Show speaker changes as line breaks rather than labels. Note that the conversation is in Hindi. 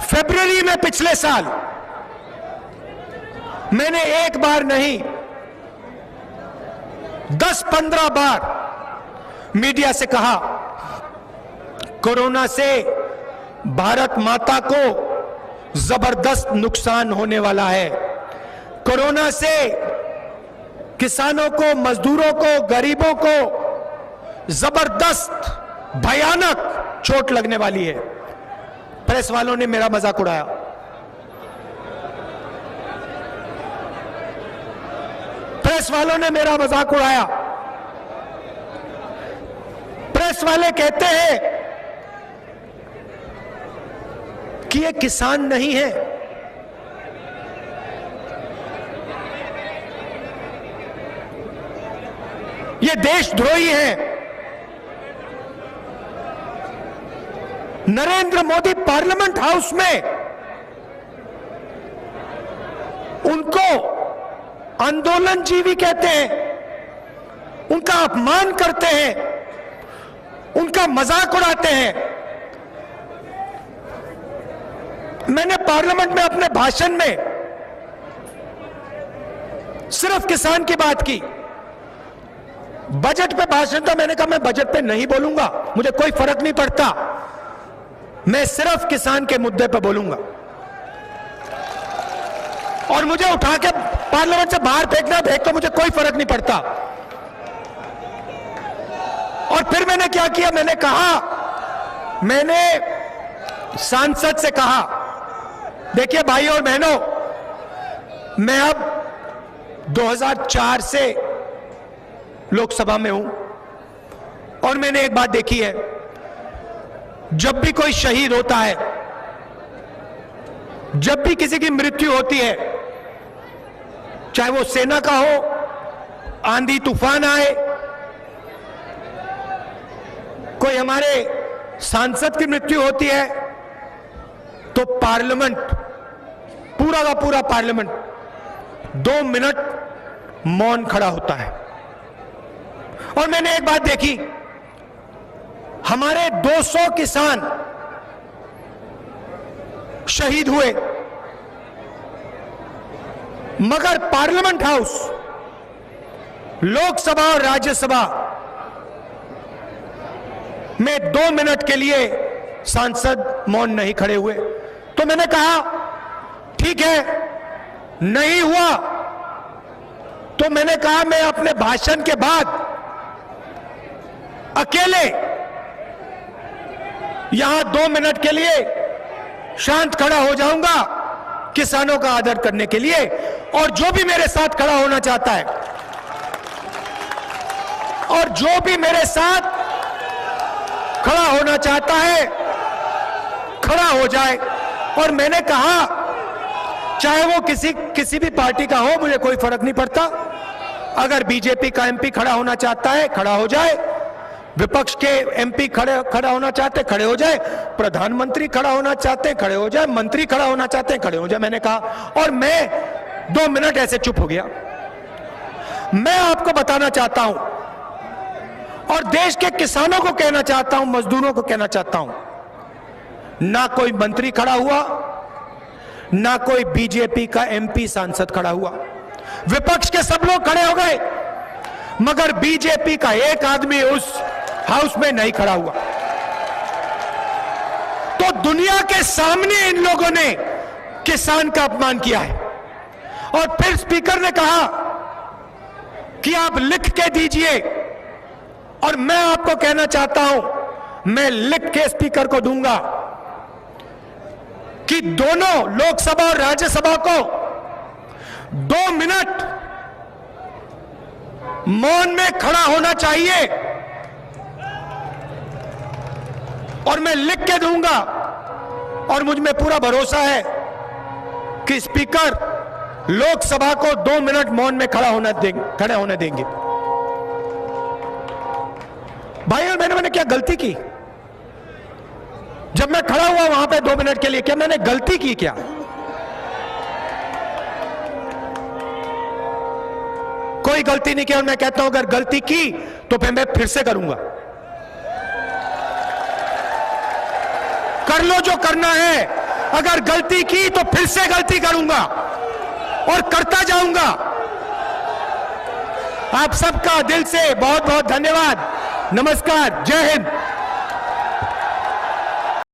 फरवरी में पिछले साल मैंने एक बार नहीं 10-15 बार मीडिया से कहा, कोरोना से भारत माता को जबरदस्त नुकसान होने वाला है। कोरोना से किसानों को, मजदूरों को, गरीबों को जबरदस्त भयानक चोट लगने वाली है। प्रेस वालों ने मेरा मजाक उड़ाया। प्रेस वालों ने मेरा मजाक उड़ाया। प्रेस वाले कहते हैं कि ये किसान नहीं है, ये देशद्रोही हैं। नरेंद्र मोदी पार्लियामेंट हाउस में उनको आंदोलनजीवी कहते हैं, उनका अपमान करते हैं, उनका मजाक उड़ाते हैं। मैंने पार्लियामेंट में अपने भाषण में सिर्फ किसान की बात की। बजट पे भाषण था, मैंने कहा मैं बजट पे नहीं बोलूंगा, मुझे कोई फर्क नहीं पड़ता, मैं सिर्फ किसान के मुद्दे पर बोलूंगा। और मुझे उठा के पार्लियामेंट से बाहर फेंकना, फेंक तो मुझे कोई फर्क नहीं पड़ता। और फिर मैंने क्या किया, मैंने सांसद से कहा, देखिए भाइयों और बहनों, मैं अब 2004 से लोकसभा में हूं और मैंने एक बात देखी है, जब भी कोई शहीद होता है, जब भी किसी की मृत्यु होती है, चाहे वो सेना का हो, आंधी तूफान आए, कोई हमारे सांसद की मृत्यु होती है, तो पार्लियामेंट, पूरा का पूरा पार्लियामेंट 2 मिनट मौन खड़ा होता है। और मैंने एक बात देखी, हमारे 200 किसान शहीद हुए, मगर पार्लियामेंट हाउस, लोकसभा और राज्यसभा में 2 मिनट के लिए सांसद मौन नहीं खड़े हुए। तो मैंने कहा ठीक है, नहीं हुआ तो मैंने कहा मैं अपने भाषण के बाद अकेले यहां 2 मिनट के लिए शांत खड़ा हो जाऊंगा किसानों का आदर करने के लिए। और जो भी मेरे साथ खड़ा होना चाहता है, और जो भी मेरे साथ खड़ा होना चाहता है, खड़ा हो जाए। और मैंने कहा चाहे वो किसी भी पार्टी का हो, मुझे कोई फर्क नहीं पड़ता। अगर बीजेपी का एमपी खड़ा होना चाहता है, खड़ा हो जाए, विपक्ष के एमपी खड़ा होना चाहते खड़े हो जाए, प्रधानमंत्री खड़ा होना चाहते हैं खड़े हो जाए, मंत्री खड़ा होना चाहते हैं खड़े हो जाए, मैंने कहा। और मैं 2 मिनट ऐसे चुप हो गया। मैं आपको बताना चाहता हूं और देश के किसानों को कहना चाहता हूं, मजदूरों को कहना चाहता हूं, ना कोई मंत्री खड़ा हुआ, ना कोई बीजेपी का एमपी सांसद खड़ा हुआ। विपक्ष के सब लोग खड़े हो गए, मगर बीजेपी का एक आदमी उस हाउस में नहीं खड़ा हुआ। तो दुनिया के सामने इन लोगों ने किसान का अपमान किया है। और फिर स्पीकर ने कहा कि आप लिख के दीजिए, और मैं आपको कहना चाहता हूं, मैं लिख के स्पीकर को दूंगा कि दोनों लोकसभा और राज्यसभा को 2 मिनट मौन में खड़ा होना चाहिए। और मैं लिख के दूंगा, और मुझ में पूरा भरोसा है कि स्पीकर लोकसभा को 2 मिनट मौन में खड़े होने देंगे। भाई और मैंने क्या गलती की? जब मैं खड़ा हुआ वहां पे 2 मिनट के लिए, क्या मैंने गलती की? क्या कोई गलती नहीं की। और मैं कहता हूं अगर गलती की तो फिर मैं फिर से करूंगा। कर लो जो करना है। अगर गलती की तो फिर से गलती करूंगा और करता जाऊंगा। आप सबका दिल से बहुत बहुत धन्यवाद। नमस्कार, जय हिंद।